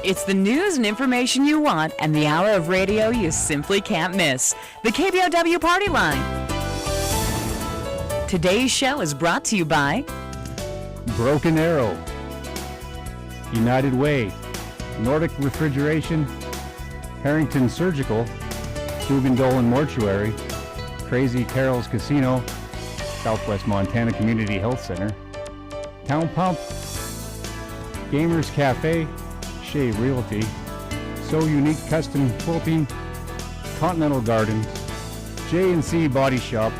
It's the news and information you want and the hour of radio you simply can't miss. The KBOW Party Line. Today's show is brought to you by Broken Arrow, United Way, Nordic Refrigeration, Harrington Surgical, Dugan-Dolan Mortuary, Crazy Carol's Casino, Southwest Montana Community Health Center, Town Pump, Gamers Cafe, Shea Realty, So Unique Custom Quilting, Continental Gardens, J&C Body Shop,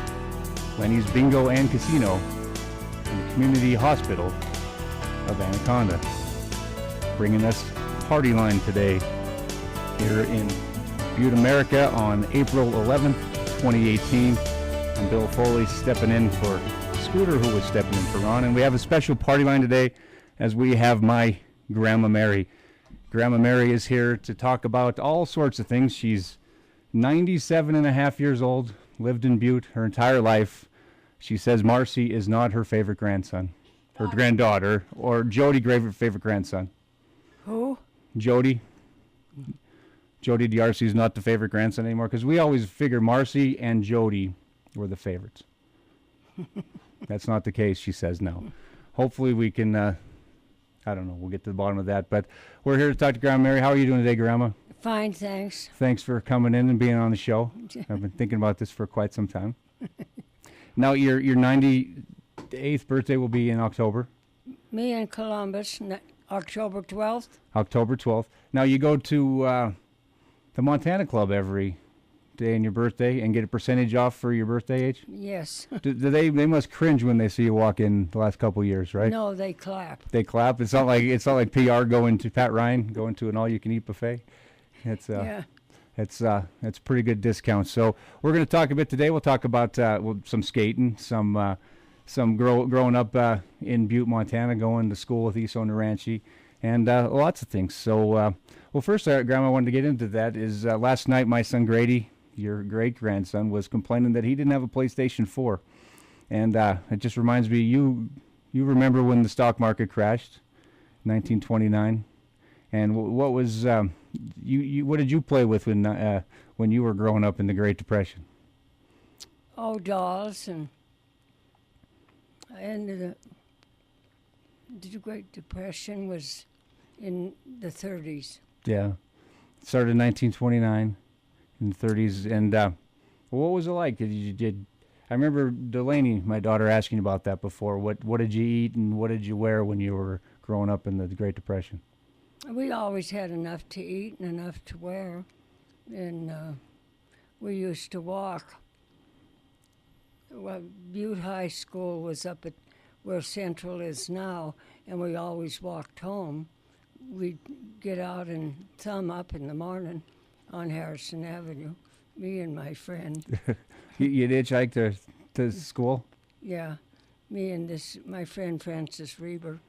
Lenny's Bingo and Casino, and the Community Hospital of Anaconda. Bringing us Party Line today here in Butte, America on April 11th, 2018. I'm Bill Foley stepping in for Scooter, who was stepping in for Ron. And we have a special Party Line today as we have my Grandma Mary. Grandma Mary is here to talk about all sorts of things. She's 97 and a half years old, lived in Butte her entire life. She says Marcy is not her favorite grandson, her granddaughter, or Jody, favorite grandson. Who? Jody. Jody D'Arcy is not the favorite grandson anymore, because we always figure Marcy and Jody were the favorites. That's not the case, she says now. Hopefully we can, I don't know, we'll get to the bottom of that. But we're here to talk to Grandma Mary. How are you doing today, Grandma? Fine, thanks. Thanks for coming in and being on the show. I've been thinking about this for quite some time. Now, your 98th birthday will be in October. Me in Columbus, October 12th. October 12th. Now, you go to the Montana Club every day on your birthday and get a percentage off for your birthday age? Yes. Do they must cringe when they see you walk in the last couple of years, right? No, they clap. They clap. It's not like PR going to Pat Ryan going to an all-you-can-eat buffet. It's Yeah. It's pretty good discount. So we're going to talk a bit today. We'll talk about some skating, some growing up in Butte, Montana, going to school with Iso Naranchi, and lots of things. So, well, first, Grandma, I wanted to get into that. Is last night my son Grady, your great-grandson, was complaining that he didn't have a PlayStation 4. And it just reminds me, you remember when the stock market crashed, 1929? And what was what did you play with when you were growing up in the Great Depression? Oh, dolls and the Great Depression was in the 30s. Yeah, it started in 1929, in the 30s. And what was it like? I remember Delaney, my daughter, asking about that before. What did you eat and what did you wear when you were growing up in the Great Depression? We always had enough to eat and enough to wear, and we used to walk. Well, Butte High School was up at where Central is now, and we always walked home. We'd get out and thumb up in the morning on Harrison Avenue, me and my friend. You'd hitchhike to school? Yeah, me and my friend Francis Reber.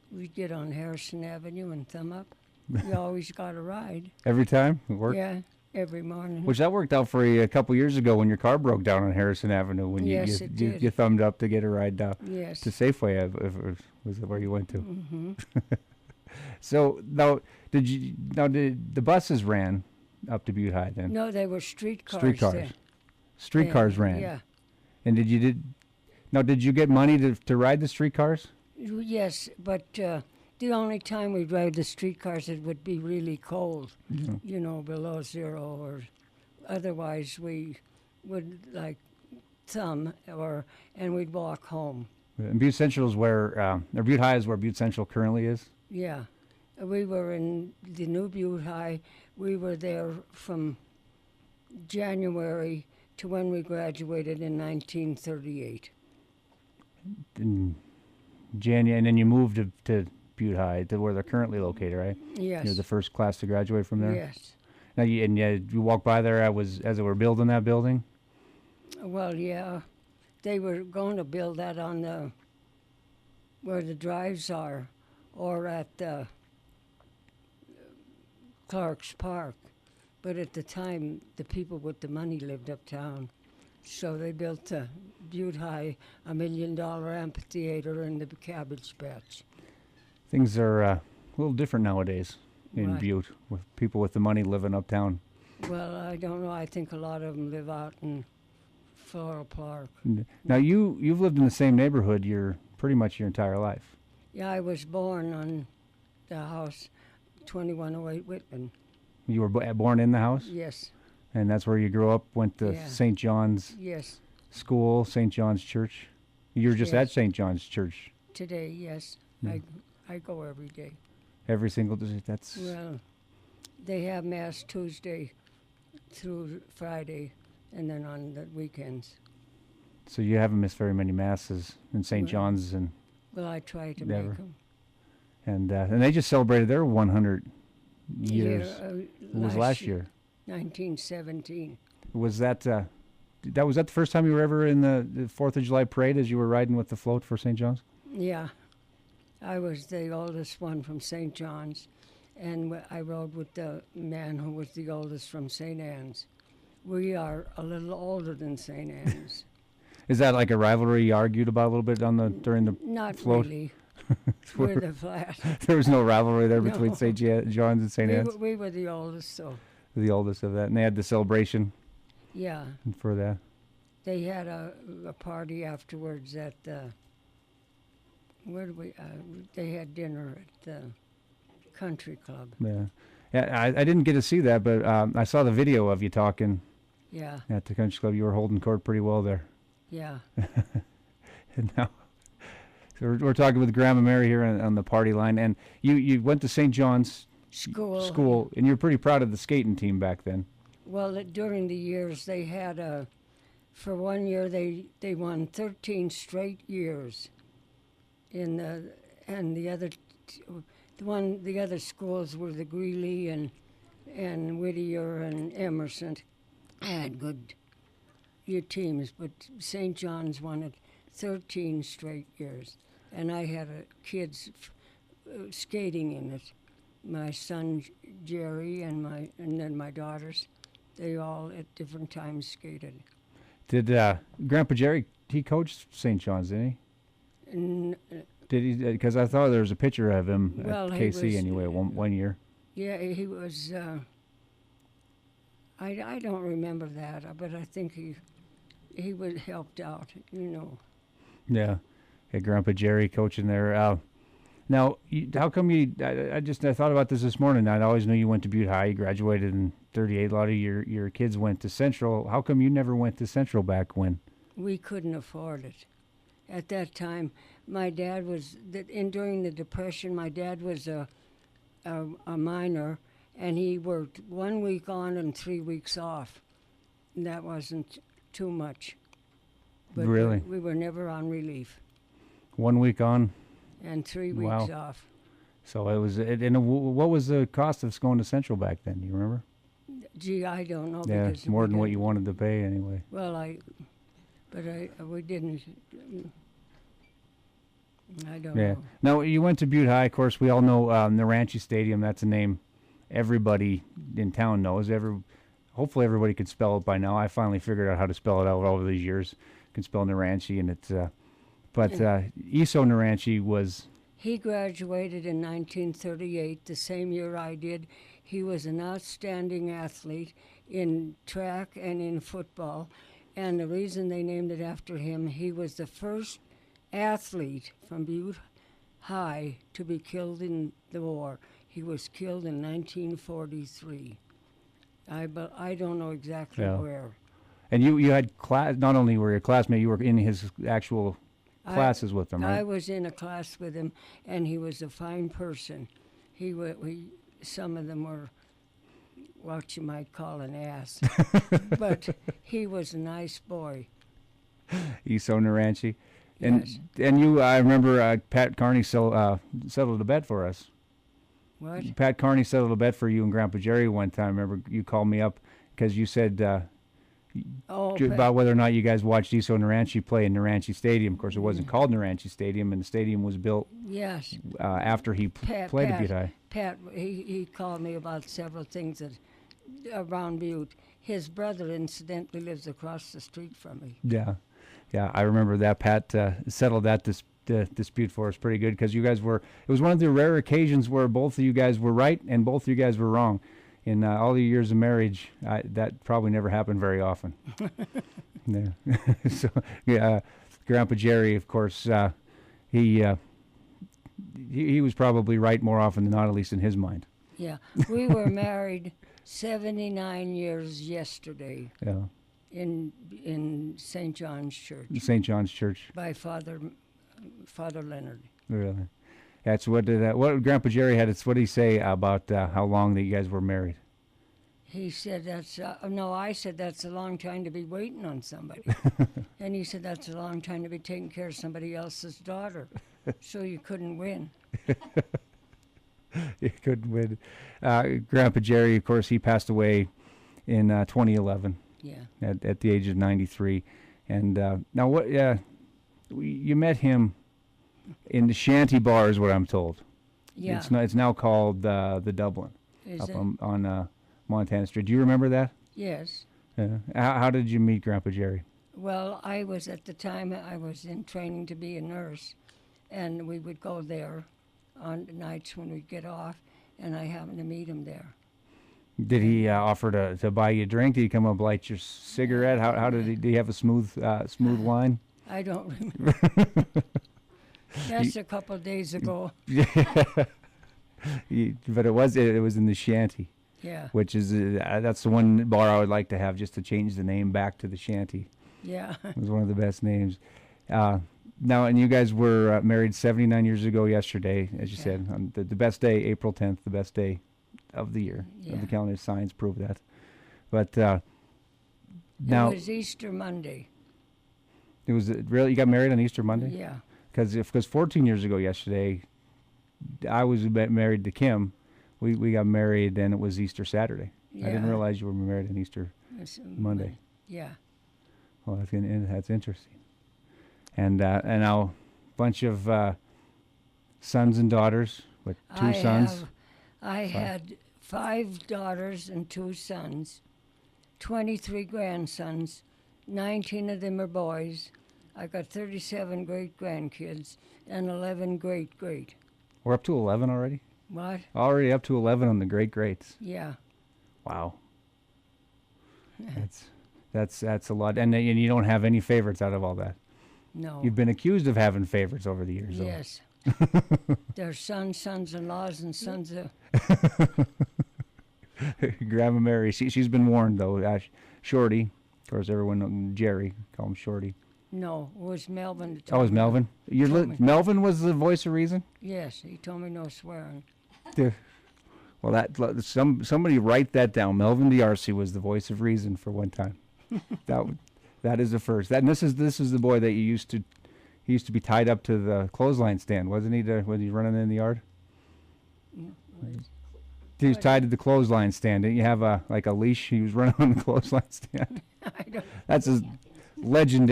We'd get on Harrison Avenue and thumb up. We always got a ride. Every time it worked? Yeah, every morning. Which that worked out for you a couple years ago when your car broke down on Harrison Avenue when Yes, you thumbed up to get a ride down Yes. to Safeway. Was where you went to? Mm-hmm. So now, did the buses ran up to Butte High then? No, they were streetcars. Streetcars. Streetcars ran. Yeah. And did you get money to ride the streetcars? Yes, but the only time we'd ride the streetcars, it would be really cold, below zero, or otherwise we would thumb and we'd walk home. And Butte Central is or Butte High is where Butte Central currently is? Yeah. We were in the new Butte High. We were there from January to when we graduated in 1938. In January, and then you moved to Butte High, to where they're currently located, right? Yes. You're the first class to graduate from there? Yes. Now, you walked by there as they were building that building? Well, yeah. They were going to build that on where the drives are, or at Clark's Park. But at the time, the people with the money lived uptown. So they built Butte High, $1 million amphitheater, and the cabbage patch. Things are a little different nowadays. in Right. Butte, with people with the money living uptown. Well, I don't know. I think a lot of them live out in Floral Park. Now you've lived in the same neighborhood pretty much your entire life. Yeah, I was born on the house 2108 Whitman. You were born in the house, Yes, and that's where you grew up. Went to Yeah. St. John's yes. School, St. John's Church. You were just at Yes. St. John's Church Today, yes. Yeah. I go every day. every single day. That's Well, they have Mass Tuesday through Friday, and then on the weekends. so you haven't missed very many masses in St. Well, John's, and Well, I try to Never. make them. and they just celebrated their 100 years. It It was last year. 1917. Was that was that the first time you were ever in the 4th of July parade as you were riding with the float for St. John's? Yeah, I was the oldest one from St. John's, and I rode with the man who was the oldest from St. Anne's. We are a little older than St. Anne's. Is that like a rivalry you argued about a little bit during the Not float? really. We're the flat. There was no rivalry there between No. St. John's and St. Anne's, We were the oldest, so the oldest of that, and they had the celebration yeah. for that. They had a party afterwards at where did we? They had dinner at the country club. Yeah, I didn't get to see that, but I saw the video of you talking Yeah, at the country club. You were holding court pretty well there. yeah. And now, so we're talking with Grandma Mary here on the party line, and you went to St. John's School, and you're pretty proud of the skating team back then. Well, during the years they had for 1 year they won 13 straight years. And the other schools were the Greeley and Whittier and Emerson had good year teams, but St. John's won it 13 straight years, and I had kids skating in it. My son Jerry and then my daughters, they all at different times skated. Did Grandpa Jerry, he coached St. John's, didn't he? And, Did he? Because I thought there was a picture of him Well, at he KC was, anyway, one year. yeah, he was. I don't remember that, but I think he was helped out. Yeah, Grandpa Jerry coaching there. Now, how come you? I thought about this morning. I always knew you went to Butte High. You graduated in '38. A lot of your kids went to Central. How come you never went to Central back when? We couldn't afford it. At that time, my dad was during the Depression. My dad was a miner, and he worked 1 week on and 3 weeks off. And that wasn't too much. But Really? we were never on relief, 1 week on. and 3 Wow. weeks off. So it was. What was the cost of going to Central back then? Do you remember? Gee, I don't know. Yeah, because more we than what didn't- you wanted to pay anyway. Well, we didn't. I don't Yeah. know. Now, you went to Butte High. Of course, we all know Naranchi Stadium. That's a name everybody in town knows. Hopefully, everybody could spell it by now. I finally figured out how to spell it out over these years. Can spell Naranchi, and it's. Iso Naranchi was. He graduated in 1938, the same year I did. He was an outstanding athlete in track and in football, and the reason they named it after him, he was the first athlete from Butte High to be killed in the war. He was killed in 1943. I don't know exactly Yeah. where. And you had class. Not only were you a classmate, you were in his actual classes with him, right? I was in a class with him, and he was a fine person. Some of them were what you might call an ass, but he was a nice boy. Iso Naranchi. And Yes. and you, I remember Pat Carney settled a bet for us. What? Pat Carney settled a bet for you and Grandpa Jerry one time. Remember, you called me up because you said Oh, about whether or not you guys watched Iso Naranchi play in Naranchi Stadium. Of course, it wasn't called Naranchi Stadium, and the stadium was built yes. after he played at Butte High. Pat, he called me about several things around Butte. His brother, incidentally, lives across the street from me. Yeah, I remember that. Pat settled that this dispute for us pretty good because you guys were. It was one of the rare occasions where both of you guys were right and both of you guys were wrong. In all the years of marriage, that probably never happened very often. Yeah. So, yeah, Grandpa Jerry, of course, he was probably right more often than not, at least in his mind. Yeah, we were married 79 years yesterday Yeah. in St. John's Church St. John's Church, by Father Leonard. really. That's what Grandpa Jerry had. It's what did he say about how long that you guys were married? He said I said that's a long time to be waiting on somebody. And he said that's a long time to be taking care of somebody else's daughter. So you couldn't win. You couldn't win. Grandpa Jerry, of course, he passed away in 2011 Yeah. at the age of 93. And now what? You met him in the Shanty Bar, is what I'm told. Yeah. It's now called the Dublin Is up it? on Montana Street. Do you remember that? Yes. How did you meet Grandpa Jerry? Well, at the time I was in training to be a nurse, and we would go there on the nights when we'd get off, and I happened to meet him there. Did he offer to buy you a drink? Did he come up light your cigarette? How did he have a smooth line? I don't remember. That's a couple of days ago. But it was in the Shanty, Yeah. which is that's the one bar I would like to have, just to change the name back to the Shanty. Yeah. It was one of the best names. Now, and you guys were married 79 years ago yesterday, as you said, on the best day, April 10th, the best day of the year. Of Yeah. the calendar, signs prove that. But Now, it was Easter Monday. it was really, you got married on Easter Monday? Yeah. Because 14 years ago yesterday, I was married to Kim. We got married, and it was Easter Saturday. Yeah. I didn't realize you were married on Easter It's, Monday. Yeah. Well, that's interesting. And now, a bunch of sons and daughters with two sons. I had 5 daughters and 2 sons, 23 grandsons, 19 of them are boys. I got 37 great-grandkids and 11 great-great. We're up to 11 already? What? Already up to 11 on the great-greats. Yeah. Wow. That's a lot. And you don't have any favorites out of all that. No. You've been accused of having favorites over the years, though. Yes. There's sons-in-laws, and sons of... Grandma Mary, she's been warned, though. Shorty, of course, everyone, Jerry, call him Shorty. No, it was Melvin. that Oh, it told was me. Melvin? told me. Melvin was the voice of reason? Yes, he told me no swearing. Well, somebody write that down. Melvin D'Arcy was the voice of reason for one time. That is the first. This is the boy that he used to be tied up to the clothesline stand, wasn't he? Was he running in the yard? He was tied to the clothesline stand. Didn't you have a leash? He was running on the clothesline stand. I don't... That's a legend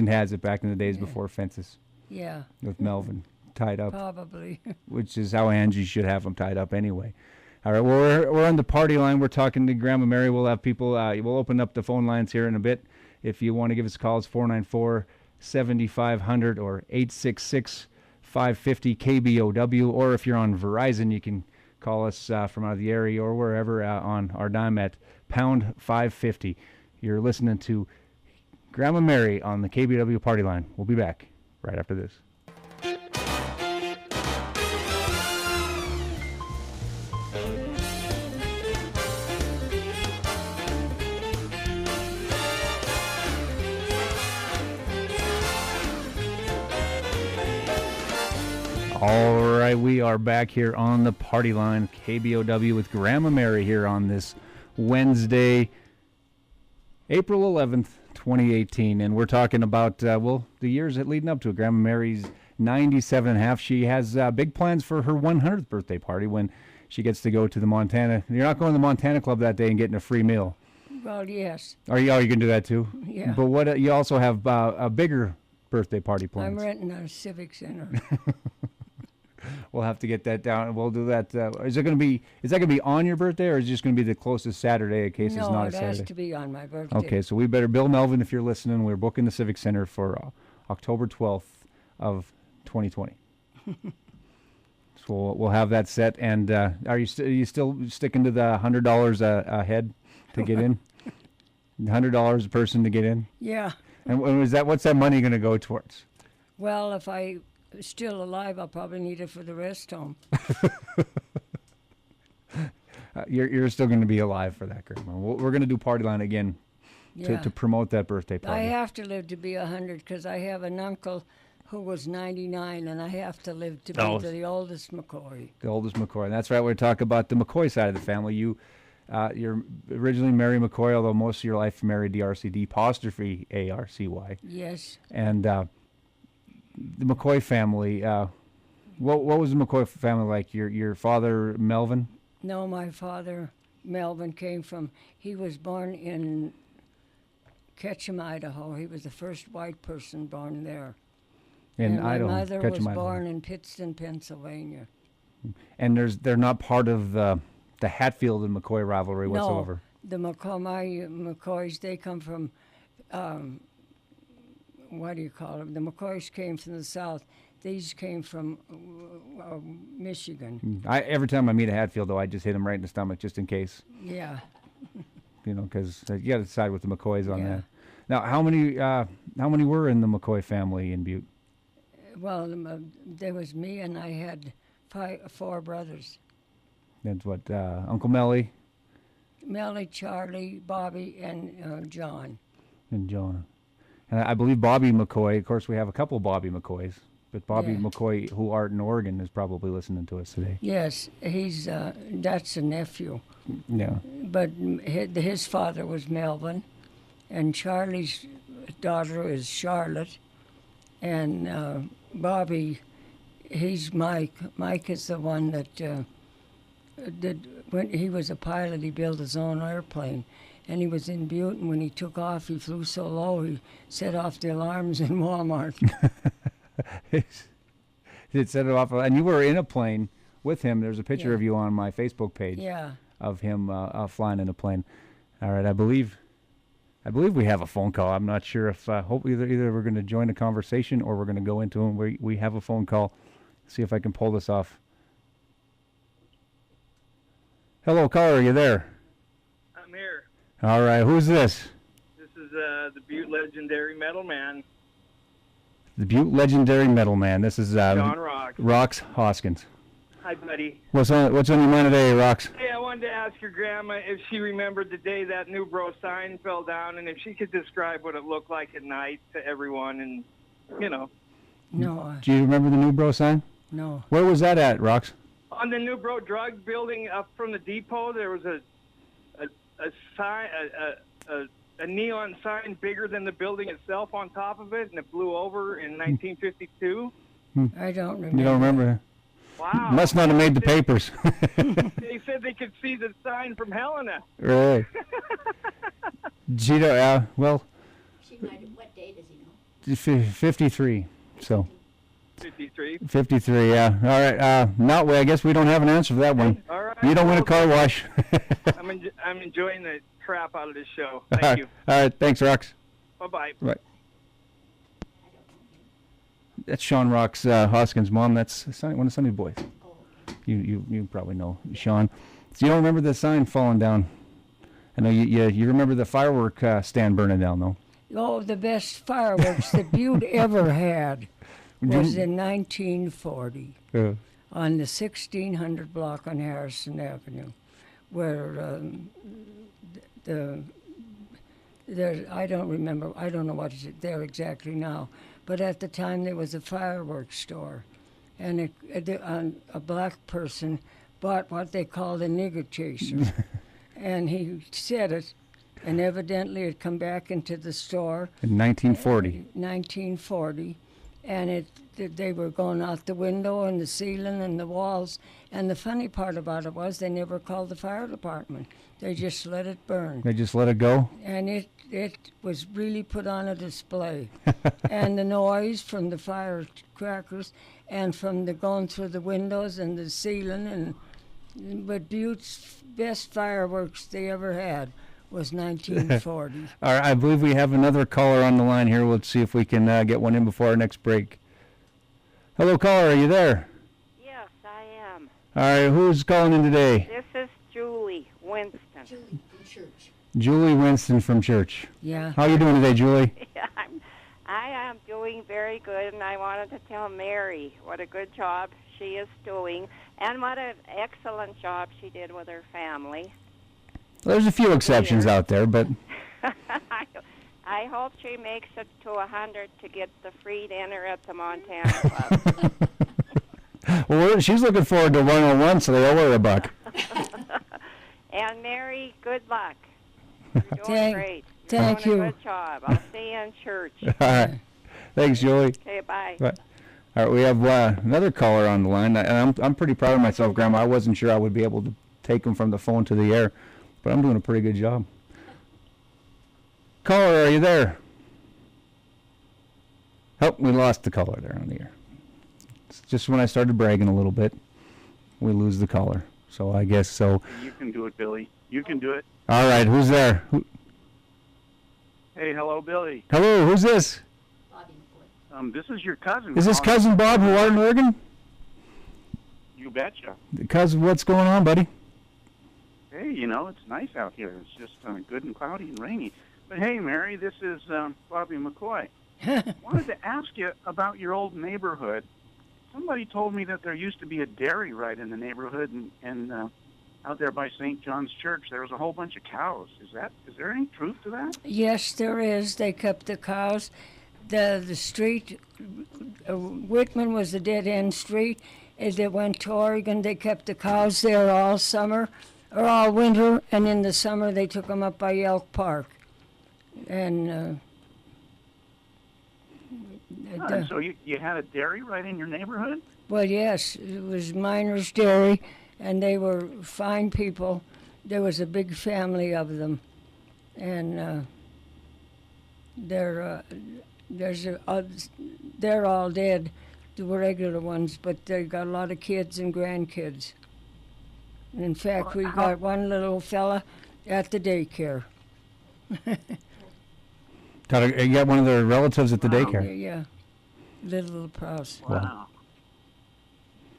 has it back in the days before fences Yeah, with Melvin tied up, probably. which is how Angie should have him tied up anyway. All right, well, we're on the party line. We're talking to Grandma Mary. We'll have people, we'll open up the phone lines here in a bit. If you want to give us a call, it's 494-7500 or 866-550-KBOW. Or if you're on Verizon, you can call us from out of the area or wherever on our dime at pound 550. You're listening to Grandma Mary on the KBOW party line. We'll be back right after this. All right, we are back here on the party line, KBOW, with Grandma Mary here on this Wednesday, April 11th, 2018. And we're talking about, the years leading up to it. Grandma Mary's 97 and a half. She has big plans for her 100th birthday party when she gets to go to the Montana. You're not going to the Montana Club that day and getting a free meal. Well, yes. Are you going to do that too? Yeah. But what you also have a bigger birthday party plans. I'm renting a civic center. We'll have to get that down. We'll do that. Is that going to be on your birthday, or is it just going to be the closest Saturday in case it's No, not a it Saturday? has to be on my birthday. Okay, so we better, Bill Melvin, if you're listening, we're booking the Civic Center for October 12th of 2020. So we'll have that set. And are you still sticking to the $100 a head to get in? $100 a person to get in? Yeah. And what's that money going to go towards? Well, if I'm still alive, I'll probably need it for the rest home. You're still going to be alive for that, Grandma. We're going to do Partyline again Yeah. to promote that birthday party. I have to live to be 100 because I have an uncle who was 99, and I have to live to be the oldest McCoy. The oldest McCoy. That's right. We're talking about the McCoy side of the family. You're originally Mary McCoy, although most of your life married the RCD apostrophe ARCY. Yes. And the McCoy family. What was the McCoy family like? Your father, Melvin? No, my father, Melvin, he was born in Ketchum, Idaho. He was the first white person born there. In and Idaho. My mother was Idaho. born in Pittston, Pennsylvania. And they're not part of the Hatfield and McCoy rivalry whatsoever. No, my McCoys, they come from, what do you call them? The McCoys came from the south. These came from Michigan. Every time I meet a Hatfield, though, I just hit him right in the stomach just in case. Yeah. Because you got to decide with the McCoys on Yeah. that. Now, how many were in the McCoy family in Butte? Well, there was me, and I had four brothers. That's what Uncle Melly Melly, Charlie, Bobby, and John. and John. And I believe Bobby McCoy. Of course, we have a couple of Bobby McCoys, but Bobby Yeah. McCoy, who art in Oregon, is probably listening to us today. Yes, he's that's a nephew. Yeah. But his father was Melvin, and Charlie's daughter is Charlotte, and Bobby, he's Mike. Mike is the one that when he was a pilot, he built his own airplane, and he was in Butte, and when he took off, he flew so low, he set off the alarms in Walmart. It set it off, and you were in a plane with him. There's a picture Yeah. of you on my Facebook page. Yeah. Of him flying in a plane. All right, I believe we have a phone call. I'm not sure if hope either we're going to join the conversation or we're going to go into them. We have a phone call. See if I can pull this off. Hello, caller. Are you there? I'm here. All right. Who's this? This is the Butte legendary metal man, The Butte legendary metal man. This is John Rock. Rox Hoskins. Hi, buddy. What's on your mind today, Rox? Hey, I wanted to ask your grandma if she remembered the day that New Bro sign fell down, and if she could describe what it looked like at night to everyone, and No, Do you remember the New Bro sign? no. Where was that at, Rox? on the New Bro drug building up from the depot, there was a sign, a neon sign bigger than the building itself on top of it, and it blew over in 1952. I don't remember. You don't remember? Wow. Must not have made the papers. They said they could see the sign from Helena. Right. Gito, well, She might have, what day does he know? 53. So 53. 53. Yeah. All right. No, I guess we don't have an answer for that one. All right. You don't win a car wash. I'm enjoying the crap out of this show. Thank you. All right. Thanks, Rox. Bye-bye. Right. That's Sean Rox Hoskins' mom. That's one of Sonny's boys. You probably know Sean. So you don't remember the sign falling down? I know you remember the firework stand burning down, though. Oh, the best fireworks that Butte ever had was in 1940 on the 1600 block on Harrison Avenue, where I don't remember, I don't know what is there exactly now, but at the time there was a fireworks store, and a black person bought what they called a nigger chaser, and he said it, and evidently it come back into the store. In 1940. 1940, and they were going out the window and the ceiling and the walls. And the funny part about it was they never called the fire department. They just let it burn. They just let it go? And it was really put on a display. And the noise from the firecrackers and from the going through the windows and the ceiling, but Butte's best fireworks they ever had was 1940. All right, I believe we have another caller on the line here. Let's see if we can get one in before our next break. Hello, caller. Are you there? Yes, I am. All right. Who's calling in today? This is Julie Winston. Julie from church. Julie Winston from church. Yeah. How you doing today, Julie? I am doing very good, and I wanted to tell Mary what a good job she is doing and what an excellent job she did with her family. There's a few exceptions out there, but I hope she makes it to 100 to get the free dinner at the Montana Club. well, she's looking forward to 101, so they owe her $1. And Mary, good luck. You're doing great. Thank You're you. doing a good job. I'll see you in church. All right. Thanks, Julie. Okay, bye. Bye. All right, we have another caller on the line, and I'm pretty proud of myself, Grandma. I wasn't sure I would be able to take him from the phone to the air, but I'm doing a pretty good job. Caller, are you there? Oh, we lost the caller there on the air. It's just when I started bragging a little bit, we lose the caller. So I guess so. You can do it, Billy. You can do it. All right, who's there? Hey, hello, Billy. Hello, who's this? Bobby McCoy. This is your cousin. Is this calling. Cousin Bob from Warden, Oregon? You betcha. Cousin, what's going on, buddy? Hey, you know, it's nice out here. It's just good and cloudy and rainy. But hey, Mary, this is Bobby McCoy. Wanted to ask you about your old neighborhood. Somebody told me that there used to be a dairy right in the neighborhood, and out there by St. John's Church, there was a whole bunch of cows. Is there any truth to that? Yes, there is. They kept the cows. The street, Whitman was a dead-end street. As they went to Oregon, they kept the cows there all summer, or all winter, and in the summer they took them up by Elk Park. And And so you had a dairy right in your neighborhood? well, yes, it was Miners Dairy, and they were fine people. There was a big family of them, and they're all dead, the regular ones, but they got a lot of kids and grandkids. And in fact, we got one little fella at the daycare. You got one of their relatives at the daycare. Yeah, little Prowse. Wow.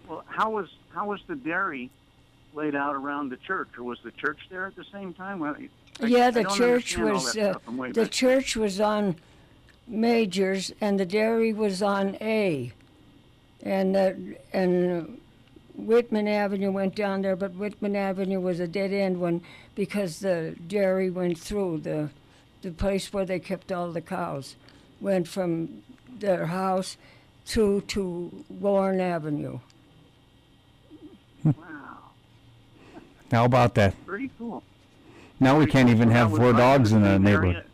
Well, how was the dairy laid out around the church, or was the church there at the same time? Well, Yeah, I the don't church understand all was that stuff from way the back. church was on Majors, and the dairy was on A, and Whitman Avenue went down there, but Whitman Avenue was a dead end one because the dairy went through the place where they kept all the cows, went from their house through to Warren Avenue. Wow, How about that? pretty cool. Now we Pretty can't cool. even So have that was 4 right dogs in the a same neighborhood. area?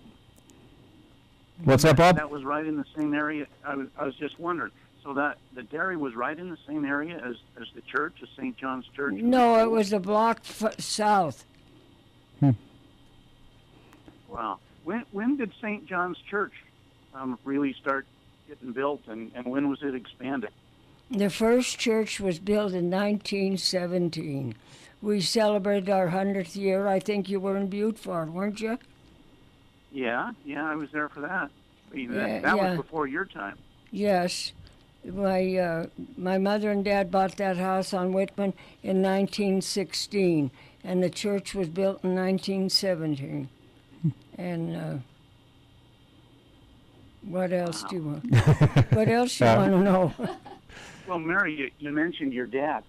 What's up, Bob? That was right in the same area. I was just wondering. So that the dairy was right in the same area as the church, as St. John's Church? No, it was a block south. Wow. When did St. John's Church really start getting built, and when was it expanded? The first church was built in 1917. We celebrated our 100th year. I think you were in Butte for it, weren't you? Yeah, I was there for that. I mean, that Yeah. was before your time. Yes. My mother and dad bought that house on Whitman in 1916, and the church was built in 1917. And what else do you want? What else you want to know? Well, Mary, you mentioned your dad.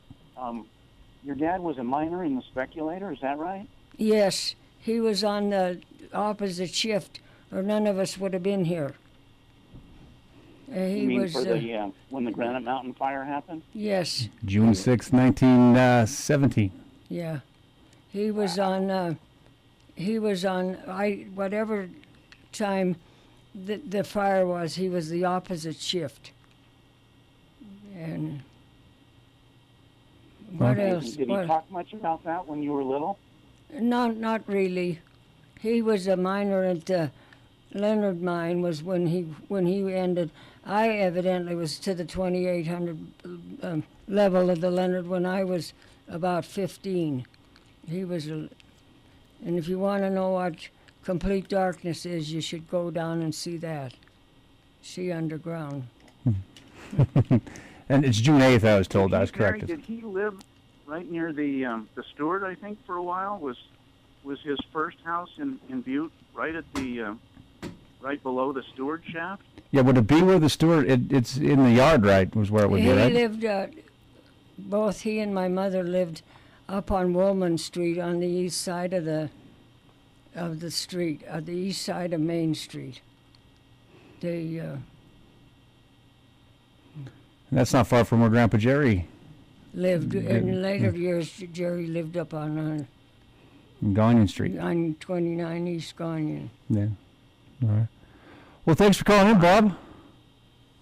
Your dad was a miner in the Speculator, is that right? Yes, he was on the opposite shift, or none of us would have been here. He You mean was. for the when the Granite Mountain fire happened? Yes. June 6, 1917. Yeah, he was on. He was on. Whatever time the fire was, he was the opposite shift. And what else? Did he talk much about that when you were little? Not really. He was a miner at the Leonard mine. Was when he ended. I evidently was to the 2800 level of the Leonard when I was about 15. He was and if you want to know what complete darkness is, you should go down and see that. See underground. And it's June 8th, I was told. I was Mary, corrected. did he live right near the Stewart, I think, for a while? Was his first house in Butte right at the right below the Stewart shaft? Yeah, would it be where the Stewart, it's in the yard, right, was where it would He be, right? lived, both he and my mother lived up on Woolman Street on the east side of the street, the east side of Main Street. They, And that's not far from where Grandpa Jerry lived, in later years, Jerry lived up on Gagnon Street. 29 East Gagnon. Yeah. All right. Well, thanks for calling in, Bob.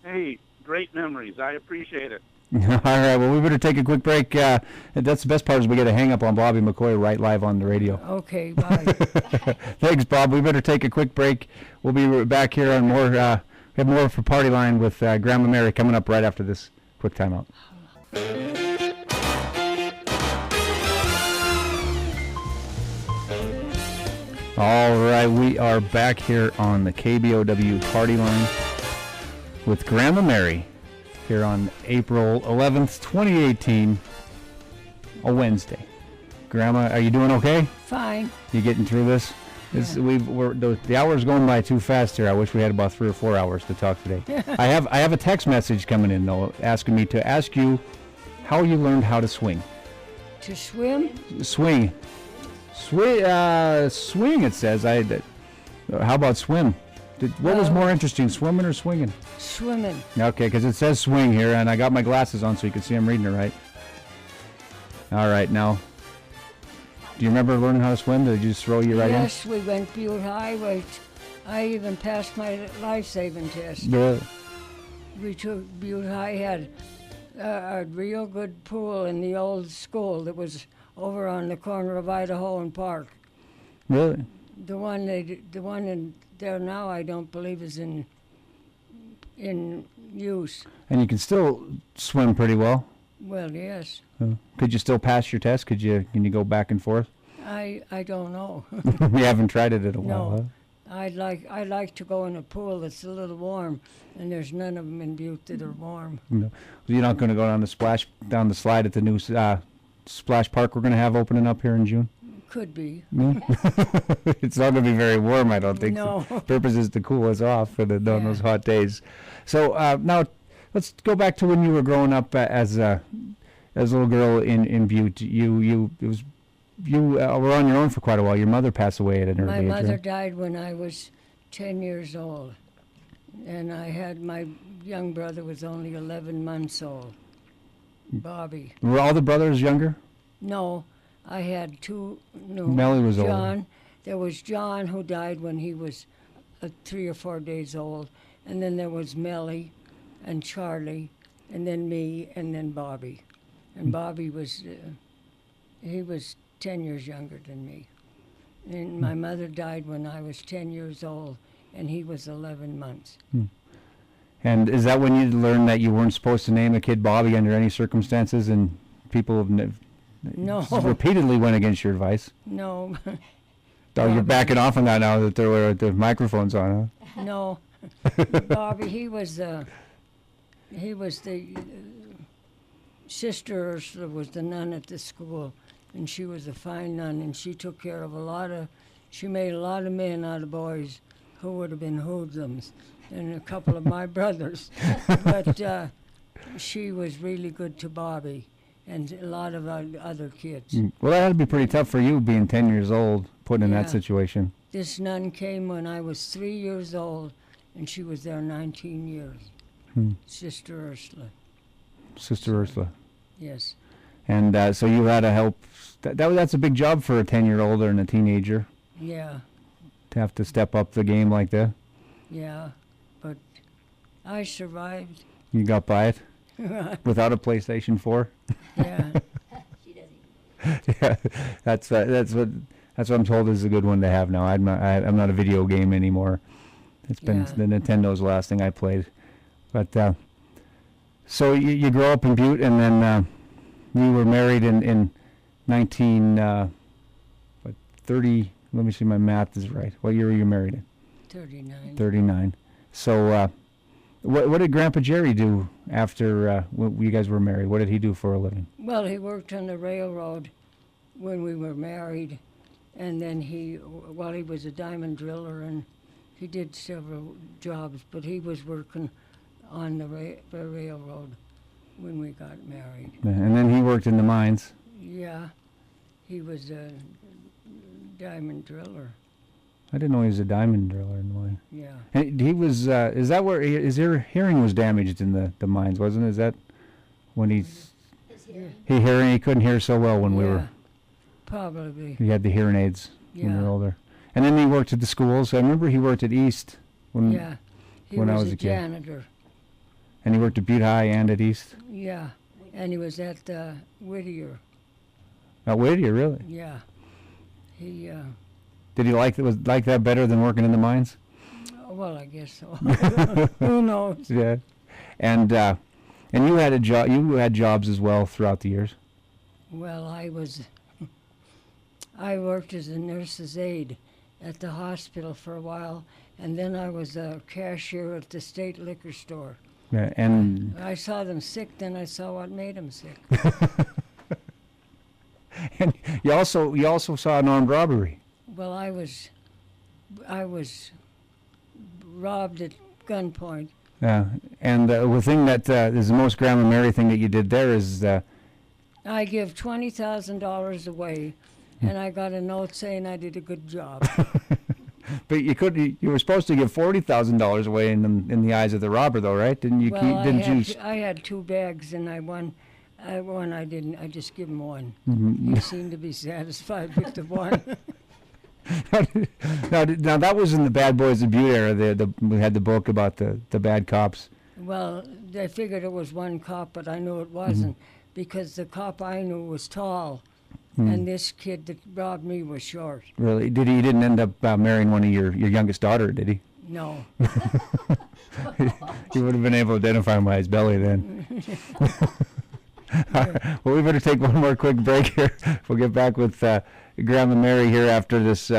Hey, great memories. I appreciate it. All right. Well, we better take a quick break. That's the best part is we get a hang up on Bobby McCoy right live on the radio. Okay, bye. Thanks, Bob. We better take a quick break. We'll be back here on more. We have more for Party Line with Grandma Mary coming up right after this quick timeout. All right, we are back here on the KBOW Party Line with Grandma Mary here on April 11th, 2018, a Wednesday. Grandma, are you doing okay? Fine. You getting through this? The hour's going by too fast here. I wish we had about 3 or 4 hours to talk today. I have a text message coming in though, asking me to ask you how you learned how to swing. To swim? Swing. Swing. It says. How about swim? What was more interesting, swimming or swinging? Swimming. Okay, because it says swing here, and I got my glasses on so you can see I'm reading it right. All right, now. Do you remember learning how to swim? Did they just throw you right Yes, we went Butte High. I even passed my life-saving test. in? Really? We took Butte High had a real good pool in the old school that was over on the corner of Idaho and Park. Really? The one in there now, I don't believe is in use. And you can still swim pretty well. Well, yes. Could you still pass your test? Can you go back and forth? I don't know. You haven't tried it in a while, No. huh? I'd like to go in a pool that's a little warm, and there's none of them in Butte that are warm. No. You're not going to go down the slide at the new splash park we're going to have opening up here in June? Could be. No? It's not going to be very warm, I don't think. No. The purpose is to cool us off on Yeah. those hot days. So now let's go back to when you were growing up as a little girl in Butte. You were on your own for quite a while. Your mother passed away at an early My age. mother right? died when I was 10 years old, and I had my young brother was only 11 months old, Bobby. Were all the brothers younger? No, I had two. No, Melly was older. John. There was John who died when he was 3 or 4 days old, and then there was Melly, and Charlie, and then me, and then Bobby. And Bobby was, he was 10 years younger than me. And my mother died when I was 10 years old, and he was 11 months. And is that when you learned that you weren't supposed to name a kid Bobby under any circumstances, and people have No, repeatedly went against your advice? no, Oh, you're backing off on that now that the microphone's on, huh? no. Bobby, he was the Sister Ursula was the nun at the school, and she was a fine nun, and she took care of she made a lot of men out of boys who would have been hoodlums, and a couple of my brothers. But she was really good to Bobby and a lot of other kids. Well, that had to be pretty tough for you, being 10 years old, put in Yeah. that situation. This nun came when I was 3 years old, and she was there 19 years. Sister Ursula, Sister Ursula. yes. And so you had to help. That's a big job for a 10-year-old and a teenager Yeah, to have to step up the game like that. yeah. But I survived. You got by it without a PlayStation 4. Yeah, She doesn't. Yeah, that's what I'm told is a good one to have now. I'm not a video game anymore. It's been Yeah. the Nintendo's the last thing I played. But so you grow up in Butte, and then you were married in 30. Let me see, my math is right. What year were you married in? 39. 39. So What did Grandpa Jerry do after when you guys were married? What did he do for a living? Well, he worked on the railroad when we were married, and then he was a diamond driller, and he did several jobs, but he was working on the railroad when we got married. And then he worked in the mines. Yeah, he was a diamond driller. I didn't know he was a diamond driller in the mine. Yeah. And he was, is that where his hearing was damaged in the mines, wasn't it? Is that when he couldn't hear so well when Probably. he had the hearing aids when we were Yeah. older. And then he worked at the schools. I remember he worked at East when He I was was a a kid. janitor. And he worked at Butte High and at East. Yeah, and he was at Whittier. At Whittier, really? Yeah. He, Did he like that better than working in the mines? well, I guess so. Who knows? Yeah. And you had a job. You had jobs as well throughout the years. Well, I worked as a nurse's aide at the hospital for a while, and then I was a cashier at the state liquor store. Yeah, and I saw them sick, then I saw what made them sick. and you also saw an armed robbery. Well, I was robbed at gunpoint. Yeah, and the thing that is the most Grandma Mary thing that you did there is I give $20,000 away, and I got a note saying I did a good job. but you were supposed to give $40,000 away in the eyes of the robber, though, right? Didn't you? Well, Didn't I had 2 bags, and I won. I didn't. I just give him one. Mm-hmm. He seemed to be satisfied with the one. now that was in the Bad Boys of Butte era. We had the book about the bad cops. Well, they figured it was one cop, but I knew it wasn't because the cop I knew was tall, and this kid that robbed me was short. Really? He didn't end up marrying one of your youngest daughter, did he? No. You would have been able to identify him by his belly then. All right. Well, we better take one more quick break here. We'll get back with Grandma Mary here after this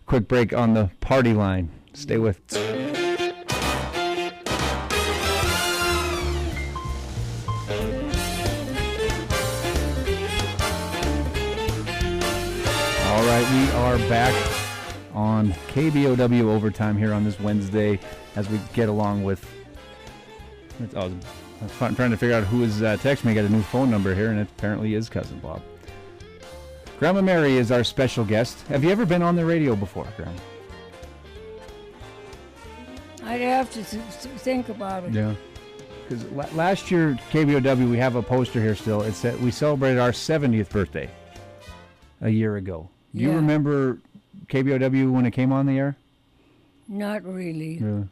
quick break on the party line. Stay with us. All right, we are back on KBOW Overtime here on this Wednesday as we get along with... I'm trying to figure out who is texting me. I got a new phone number here, and it apparently is Cousin Bob. Grandma Mary is our special guest. Have you ever been on the radio before, Grandma? I'd have to think about it. Yeah. Because last year, KBOW, we have a poster here still. It said we celebrated our 70th birthday a year ago. Do you Yeah. remember KBOW when it came on the air? Not really. Really?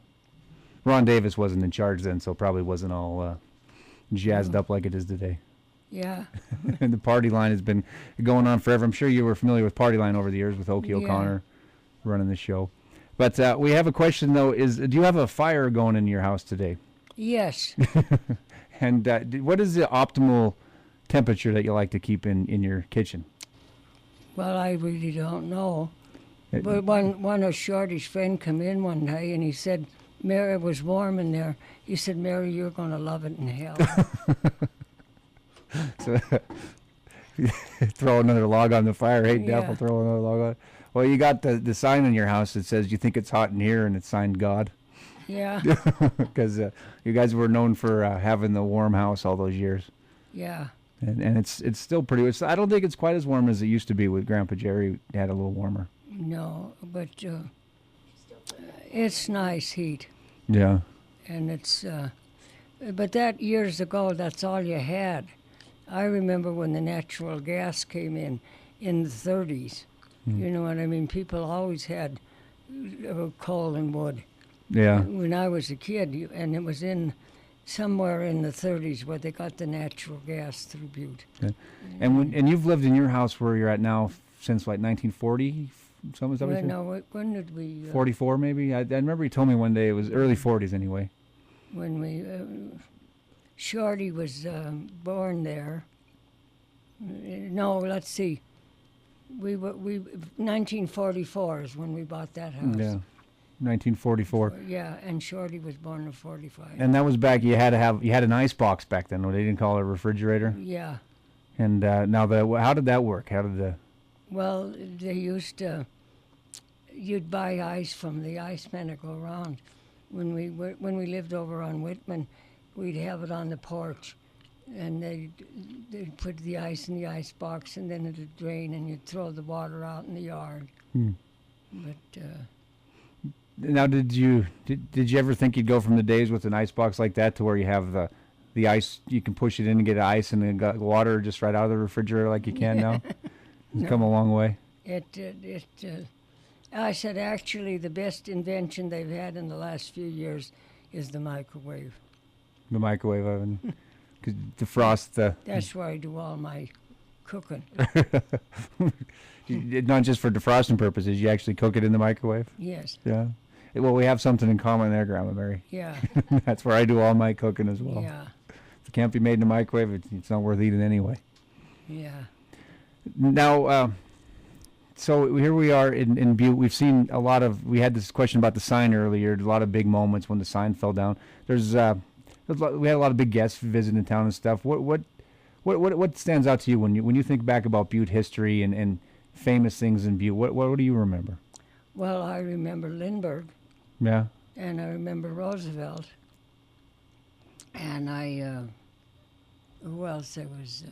Ron Davis wasn't in charge then, so probably wasn't all jazzed up like it is today. Yeah. And the party line has been going on forever. I'm sure you were familiar with Party Line over the years with Okie Yeah. O'Connor running the show. But we have a question, though. Do you have a fire going in your house today? Yes. And what is the optimal temperature that you like to keep in your kitchen? Well, I really don't know. But one of Shorty's friend come in one day and he said, Mary, it was warm in there. He said, Mary, you're going to love it in hell. So throw another log on the fire. Hey, Yeah. devil, throw another log on. Well, you got the sign in your house that says you think it's hot in here, and it's signed God. Yeah. Because you guys were known for having the warm house all those years. Yeah. And it's still pretty. I don't think it's quite as warm as it used to be with Grandpa Jerry. Had a little warmer. No, but it's nice heat. Yeah. And it's, but that years ago, that's all you had. I remember when the natural gas came in the 30s. You know what I mean? People always had coal and wood. Yeah. When I was a kid, and it was in somewhere in the 30s where they got the natural gas through Butte. And you've lived in your house where you're at now since like 1940. Some is that what you said? No, when did we? 44 maybe. I remember you told me one day it was early 40s anyway. When we, Shorty was born there. No, let's see. We 1944 is when we bought that house. Yeah. 1944. Yeah, and Shorty was born in 45. And that was back. You had an ice box back then. They didn't call it a refrigerator. Yeah. And now how did that work? How did the Well, they used to. You'd buy ice from the icemen that go around. When we lived over on Whitman, we'd have it on the porch, and they'd put the ice in the ice box, and then it'd drain, and you'd throw the water out in the yard. But now did you ever think you'd go from the days with an ice box like that to where you have the ice, you can push it in and get ice, and then got water just right out of the refrigerator like you can now? It's come a long way. I said actually the best invention they've had in the last few years is the microwave. The microwave oven, 'cause defrost the. That's where I do all my cooking. Not just for defrosting purposes, you actually cook it in the microwave. Yes. Yeah. Well, we have something in common there, Grandma Mary. Yeah. That's where I do all my cooking as well. Yeah. If it can't be made in the microwave, it's not worth eating anyway. Yeah. Now, so here we are in Butte. We've seen a lot of. We had this question about the sign earlier. A lot of big moments when the sign fell down. We had a lot of big guests visiting town and stuff. What stands out to you when you think back about Butte history and famous things in Butte? What do you remember? Well, I remember Lindbergh. Yeah. And I remember Roosevelt. And who else there was?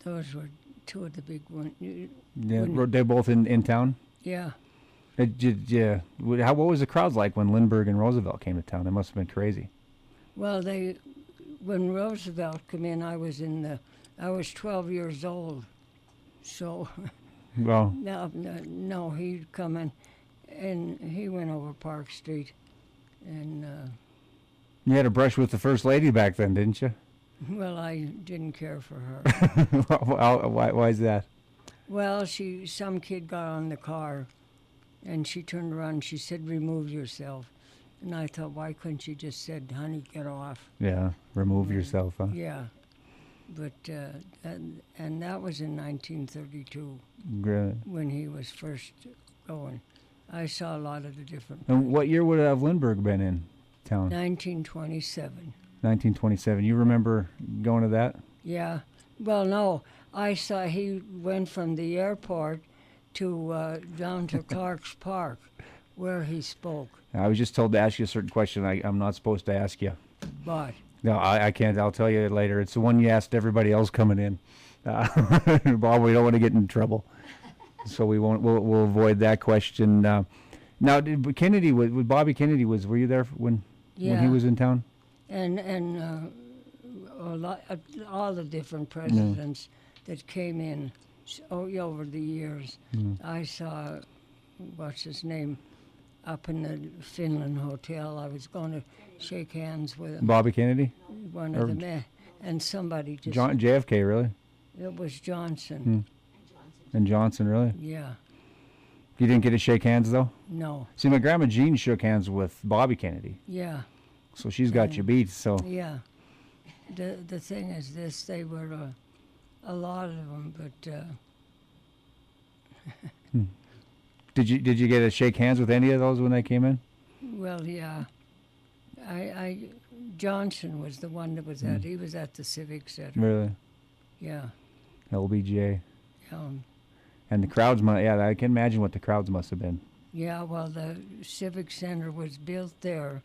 Those were two of the big ones. Yeah, they're both in town? Yeah. Yeah. What was the crowds like when Lindbergh and Roosevelt came to town? It must have been crazy. Well, when Roosevelt came in, I was 12 years old. So, well, no, he'd come in, and he went over Park Street, and you had a brush with the First Lady back then, didn't you? Well, I didn't care for her. Why is that? Well, some kid got on the car, and she turned around and she said, "Remove yourself." And I thought, why couldn't she just said, "Honey, get off"? Yeah, remove yourself, huh? Yeah, but and that was in 1932 when he was first going. I saw a lot of the different. And what year would have Lindbergh been in town? 1927. 1927. You remember going to that? Yeah. Well, no. I saw he went from the airport to down to Clark's Park, where he spoke. I was just told to ask you a certain question I'm not supposed to ask you. But No, I can't. I'll tell you later. It's the one you asked everybody else coming in. Bob, we don't want to get in trouble, so we won't. We'll avoid that question. Now, did Kennedy with Bobby Kennedy were you there when he was in town? And all the different presidents that came in over the years. I saw, what's his name, up in the Finland Hotel. I was going to shake hands with him. Bobby Kennedy? One of the men. And somebody just... JFK, really? It was Johnson. And Johnson, really? Yeah. You didn't get to shake hands, though? No. See, my grandma Jean shook hands with Bobby Kennedy. Yeah. So she's got you beat, so... Yeah. The thing is this, they were a lot of them, but... Did you get to shake hands with any of those when they came in? Well, yeah. Johnson was the one that was at. He was at the Civic Center. Really? Yeah. LBJ. And the crowds, I can imagine what the crowds must have been. Yeah, well, the Civic Center was built there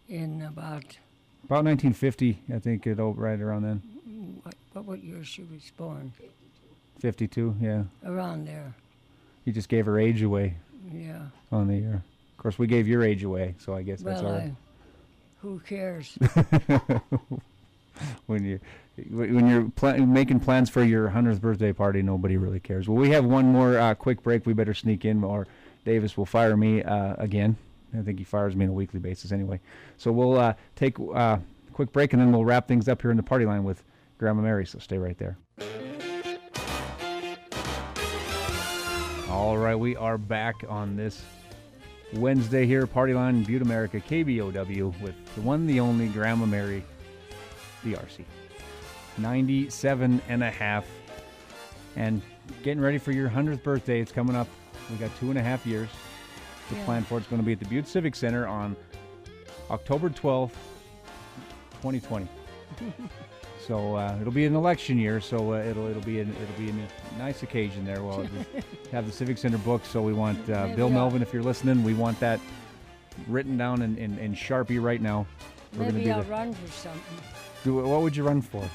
in about 1950, I think, right around then. What year she was born? 52, yeah. Around there. You just gave her age away. Yeah. On the air. Of course, we gave your age away, so I guess that's all right. Who cares? When you're making plans for your 100th birthday party, nobody really cares. Well, we have one more quick break. We better sneak in, or Davis will fire me again. I think he fires me on a weekly basis anyway. So we'll take a quick break, and then we'll wrap things up here in the party line with Grandma Mary, so stay right there. All right, we are back on this Wednesday here, Party Line in Butte, America, KBOW, with the one, the only Grandma Mary, BRC. 97 and a half. And getting ready for your 100th birthday. It's coming up. We got 2.5 years. the Yeah. plan for it's going to be at the Butte Civic Center on October 12th, 2020. So it'll be an election year, so it'll be a nice occasion there. We'll have the Civic Center booked, so we want Bill Melvin, if you're listening, we want that written down in Sharpie right now. We're gonna Maybe do I'll run for something. what would you run for?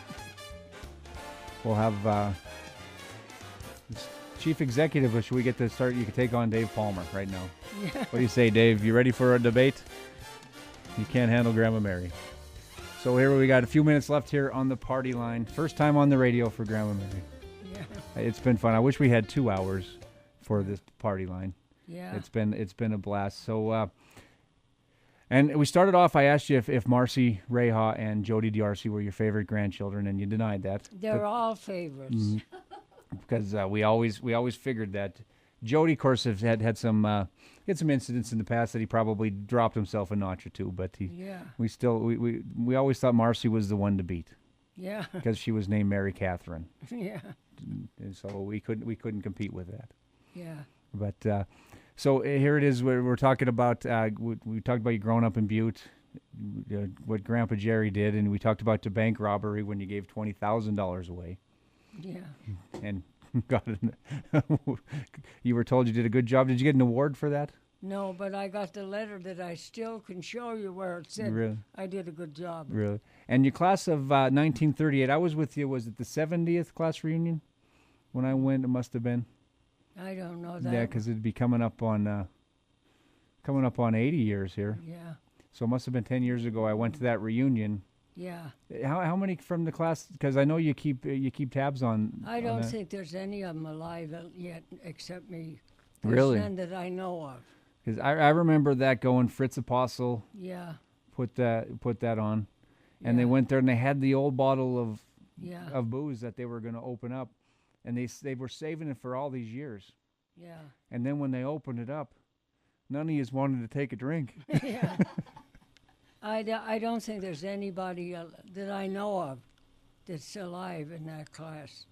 We'll have Chief Executive, or should we get to start? You can take on Dave Palmer right now. Yeah. What do you say, Dave? You ready for a debate? You can't handle Grandma Mary. So here we got a few minutes left here on the party line. First time on the radio for Grandma Mary. Yeah. It's been fun. I wish we had 2 hours for this party line. Yeah. It's been a blast. So and we started off. I asked you if Marcy Reha and Jody D'Arcy were your favorite grandchildren, and you denied that. They're all favorites. Because we always figured that. Jody, of course, had some incidents in the past that he probably dropped himself a notch or two, but Yeah. we always thought Marcy was the one to beat Yeah. because she was named Mary Catherine, Yeah. and so we couldn't compete with that. Yeah. But so here it is. We're talking about we talked about you growing up in Butte, what Grandpa Jerry did, and we talked about the bank robbery when you gave $20,000 away, Yeah. and you were told you did a good job. Did you get an award for that? No, but I got the letter that I still can show you where it said Really? I did a good job. Really? And your class of 1938, I was with you. Was it the 70th class reunion? When I went, it must have been. I don't know that. Yeah, because it'd be coming up on 80 years here. Yeah. So it must have been 10 years ago. I went to that reunion. Yeah. How many from the class? Because I know you keep tabs on. I on don't that. think there's any of them alive yet except me. There's Really? none that I know of. Because I remember that going. Fritz Apostle Yeah. put that on, and they Yeah. went there and they had the old bottle of Yeah. booze that they were going to open up, and they were saving it for all these years. Yeah. And then when they opened it up, none of yous wanted to take a drink. Yeah. I don't think there's anybody that I know of that's alive in that class.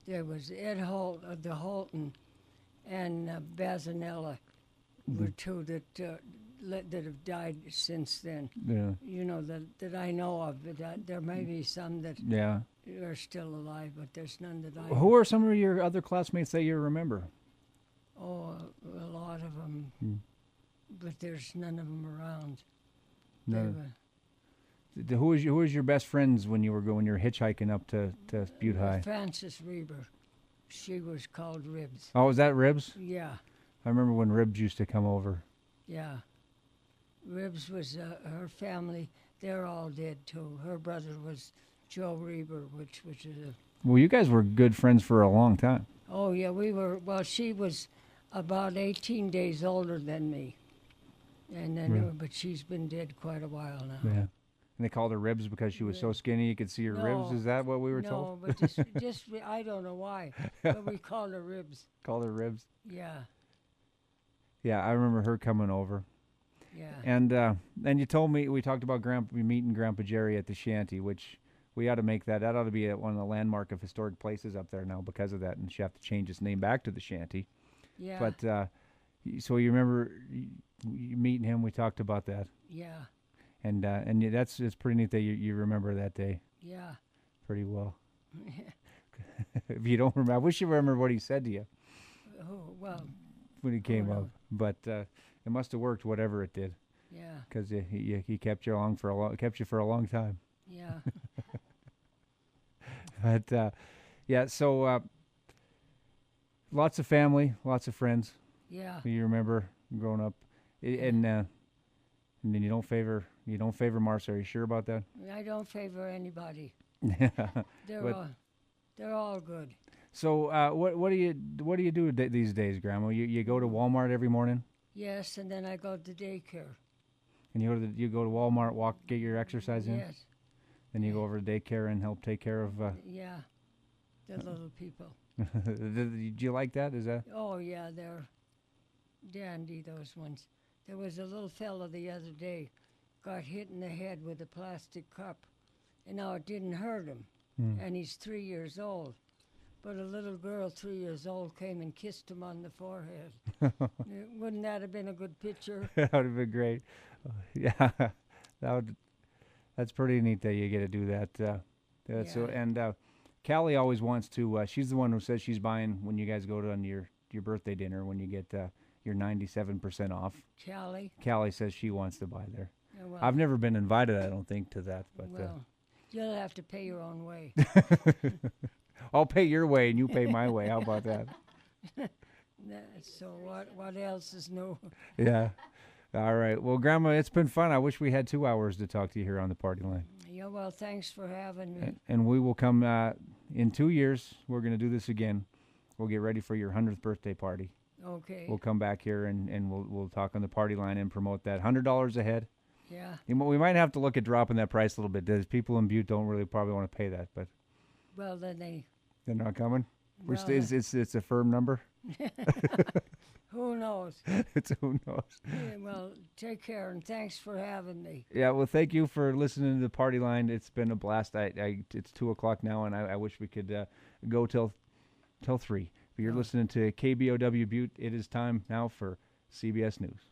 There was Ed Holt, the Holton, and Bazanella were two that have died since then. Yeah. You know, that I know of. But there may be some that Yeah. are still alive, but there's none that I Who are some of your other classmates that you remember? Oh, a lot of them. But there's none of them around. No. They were- Who was your best friends when you were hitchhiking up to Butte High? Frances Reber. She was called Ribs. Oh, was that Ribs? Yeah, I remember when Ribs used to come over. yeah. Ribs was her family. They're all dead too. Her brother was Joe Reber, which is a. Well, you guys were good friends for a long time. Oh yeah, we were. Well, she was about 18 days older than me, and then Really? but she's been dead quite a while now. Yeah. And they called her Ribs because she was so skinny you could see her ribs. No. Is that what we were No, told? but just I don't know why, but we called her Ribs. Called her Ribs. Yeah, Yeah, I remember her coming over. yeah. And you told me we talked about meeting Grandpa Jerry at the shanty, which we ought to make that. That ought to be one of the landmark of historic places up there now because of that, and she have to change its name back to the shanty. Yeah. But so you remember you meeting him? We talked about that, Yeah. and it's pretty neat that you remember that day Yeah. pretty well. If you don't remember, I wish you remember what he said to you Oh well. when he came no. up, but it must have worked, whatever it did, Yeah. because he kept you kept you for a long time. Yeah. But yeah, so lots of family, lots of friends. Yeah. You remember growing up, and then you don't favor Marcy. Are you sure about that? I don't favor anybody. They're But- all they're all good. So what do you do these days, Grandma? You go to Walmart every morning, Yes, and then I go to daycare. and you go to Walmart, get your exercise in, Yes. then you go over to daycare and help take care of. Yeah. The little people. Do you like that? Is that? Oh yeah, they're dandy, those ones. There was a little fella the other day got hit in the head with a plastic cup, and now it didn't hurt him, and he's 3 years old. but a little girl 3 years old came and kissed him on the forehead. Wouldn't that have been a good picture? That would have been great. Yeah, that's pretty neat that you get to do that. So, Yeah. and Callie always wants to. She's the one who says she's buying when you guys go to on your birthday dinner when you get your 97% off. Callie? Callie says she wants to buy there. Yeah, well, I've never been invited, I don't think, to that, but well, you'll have to pay your own way. I'll pay your way and you pay my way. How about that? So what else is new? Yeah. All right. Well, Grandma, it's been fun. I wish we had 2 hours to talk to you here on the party line. Yeah, well, thanks for having me. And we will come in 2 years. We're going to do this again. We'll get ready for your 100th birthday party. Okay. We'll come back here and we'll talk on the party line and promote that. $100 a head. Yeah. We might have to look at dropping that price a little bit. There's people in Butte don't really probably want to pay that, but Well, then they're not coming. Well, It's a firm number. who knows? It's who knows. Yeah, well, take care and thanks for having me. Yeah, well, thank you for listening to the party line. It's been a blast. It's 2:00 now, and I wish we could go till 3. But you're listening to KBOW Butte. It is time now for CBS News.